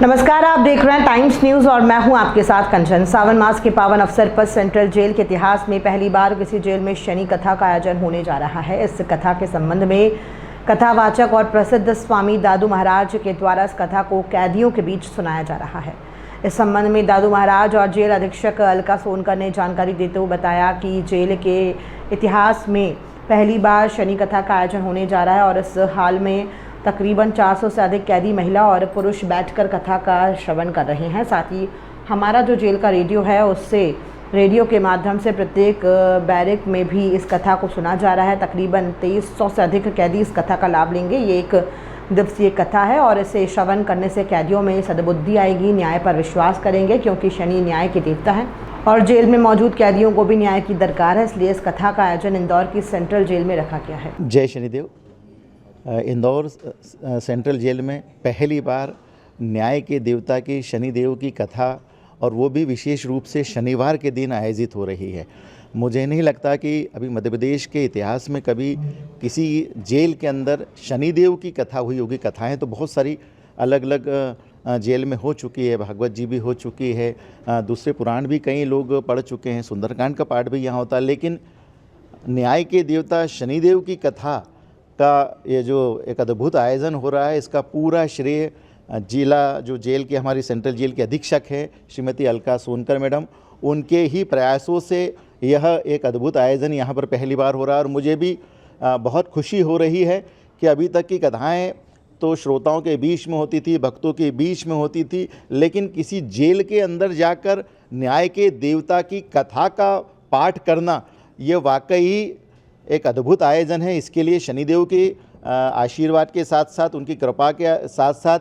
नमस्कार, आप देख रहे हैं टाइम्स न्यूज और मैं हूं आपके साथ कंचन। सावन मास के पावन अवसर पर सेंट्रल जेल के इतिहास में पहली बार किसी जेल में शनि कथा का आयोजन होने जा रहा है। इस कथा के संबंध में कथावाचक और प्रसिद्ध स्वामी दादू महाराज के द्वारा इस कथा को कैदियों के बीच सुनाया जा रहा है। इस संबंध में दादू महाराज और जेल अधीक्षक अलका सोनकर ने जानकारी देते हुए बताया कि जेल के इतिहास में पहली बार शनि कथा का आयोजन होने जा रहा है और इस हाल में तकरीबन 400 से अधिक कैदी महिला और पुरुष बैठकर कथा का श्रवण कर रहे हैं। साथ ही हमारा जो जेल का रेडियो है उससे रेडियो के माध्यम से प्रत्येक बैरक में भी इस कथा को सुना जा रहा है। तकरीबन 2300 से अधिक कैदी इस कथा का लाभ लेंगे। ये एक दिवसीय कथा है और इसे श्रवण करने से कैदियों में सद्बुद्धि आएगी, न्याय पर विश्वास करेंगे, क्योंकि शनि न्याय के देवता है और जेल में मौजूद कैदियों को भी न्याय की दरकार है। इसलिए इस कथा का आयोजन इंदौर की सेंट्रल जेल में रखा गया है। जय शनिदेव। इंदौर सेंट्रल जेल में पहली बार न्याय के देवता की शनिदेव की कथा, और वो भी विशेष रूप से शनिवार के दिन आयोजित हो रही है। मुझे नहीं लगता कि अभी मध्य प्रदेश के इतिहास में कभी किसी जेल के अंदर शनिदेव की कथा हुई होगी। कथाएं तो बहुत सारी अलग अलग जेल में हो चुकी है, भागवत जी भी हो चुकी है, दूसरे पुराण भी कई लोग पढ़ चुके हैं, सुंदरकांड का पाठ भी यहाँ होता है, लेकिन न्याय के देवता शनिदेव की कथा का ये जो एक अद्भुत आयोजन हो रहा है, इसका पूरा श्रेय जिला जो जेल के हमारी सेंट्रल जेल के अधीक्षक हैं श्रीमती अलका सोनकर मैडम, उनके ही प्रयासों से यह एक अद्भुत आयोजन यहाँ पर पहली बार हो रहा है। और मुझे भी बहुत खुशी हो रही है कि अभी तक की कथाएं तो श्रोताओं के बीच में होती थी, भक्तों के बीच में होती थी, लेकिन किसी जेल के अंदर जाकर न्याय के देवता की कथा का पाठ करना ये वाकई एक अद्भुत आयोजन है। इसके लिए शनिदेव के आशीर्वाद के साथ साथ, उनकी कृपा के साथ साथ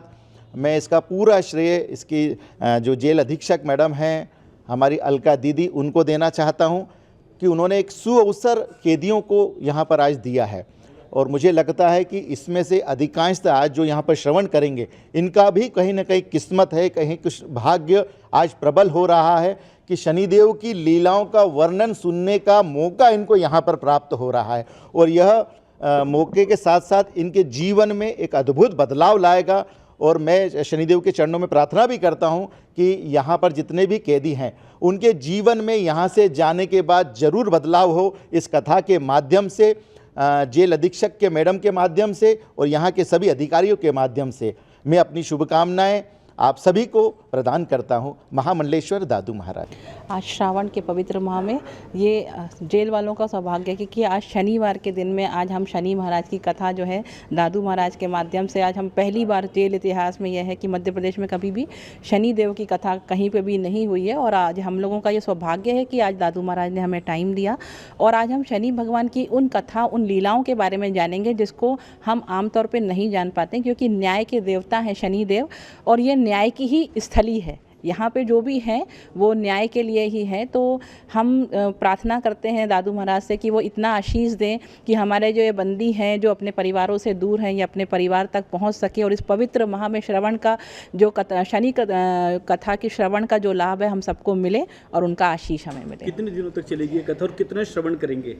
मैं इसका पूरा श्रेय इसकी जो जेल अधीक्षक मैडम हैं हमारी अलका दीदी, उनको देना चाहता हूं कि उन्होंने एक सुअवसर कैदियों को यहाँ पर आज दिया है। और मुझे लगता है कि इसमें से अधिकांश आज जो यहाँ पर श्रवण करेंगे, इनका भी कहीं ना कहीं किस्मत है, कहीं कुछ भाग्य आज प्रबल हो रहा है कि शनिदेव की लीलाओं का वर्णन सुनने का मौका इनको यहाँ पर प्राप्त हो रहा है। और यह मौके के साथ साथ इनके जीवन में एक अद्भुत बदलाव लाएगा। और मैं शनिदेव के चरणों में प्रार्थना भी करता हूँ कि यहाँ पर जितने भी कैदी हैं उनके जीवन में यहाँ से जाने के बाद ज़रूर बदलाव हो, इस कथा के माध्यम से, जेल अधीक्षक के मैडम के माध्यम से और यहाँ के सभी अधिकारियों के माध्यम से मैं अपनी शुभकामनाएं आप सभी को प्रदान करता हूं। महामंडलेश्वर दादू महाराज। आज श्रावण के पवित्र माह में ये जेल वालों का सौभाग्य है कि आज शनिवार के दिन में आज हम शनि महाराज की कथा जो है दादू महाराज के माध्यम से आज हम पहली बार जेल इतिहास में यह है कि मध्य प्रदेश में कभी भी शनि देव की कथा कहीं पे भी नहीं हुई है। और आज हम लोगों का ये सौभाग्य है कि आज दादू महाराज ने हमें टाइम दिया और आज हम शनि भगवान की उन कथा, उन लीलाओं के बारे में जानेंगे जिसको हम आमतौर पर नहीं जान पाते, क्योंकि न्याय के देवता हैं शनिदेव और ये न्याय की ही स्थली है। यहाँ पे जो भी है वो न्याय के लिए ही है। तो हम प्रार्थना करते हैं दादू महाराज से कि वो इतना आशीष दें कि हमारे जो ये बंदी हैं जो अपने परिवारों से दूर हैं, ये अपने परिवार तक पहुँच सके और इस पवित्र माह में श्रवण का जो शनि कथा की श्रवण का जो लाभ है हम सबको मिले और उनका आशीष हमें मिले। कितने दिनों तक चलेगी ये कथा और कितना श्रवण करेंगे?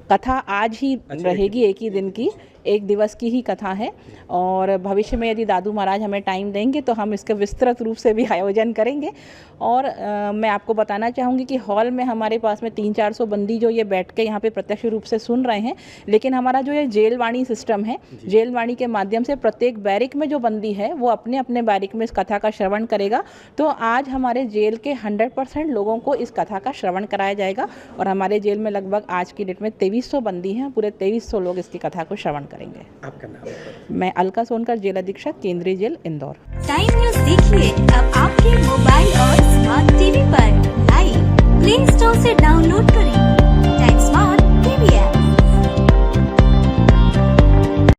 कथा आज ही रहेगी, एक ही दिन की, एक दिवस की ही कथा है। और भविष्य में यदि दादू महाराज हमें टाइम देंगे तो हम इसके विस्तृत रूप से भी आयोजन करेंगे। और मैं आपको बताना चाहूँगी कि हॉल में हमारे पास में 300-400 बंदी जो ये बैठ के यहाँ पे प्रत्यक्ष रूप से सुन रहे हैं, लेकिन हमारा जो ये जेलवाणी सिस्टम है, जेलवाणी के माध्यम से प्रत्येक बैरिक में जो बंदी है वो अपने अपने बैरिक में इस कथा का श्रवण करेगा। तो आज हमारे जेल के 100% लोगों को इस कथा का श्रवण कराया जाएगा और हमारे जेल में लगभग आज की डेट में 2300 बंदी हैं, पूरे 2300 लोग इसकी कथा को श्रवण करेंगे। आपका नाम? मैं अलका सोनकर, जेल अधीक्षक, केंद्रीय जेल इंदौर। टाइम न्यूज़ देखिए अब आपके मोबाइल और स्मार्ट टीवी पर।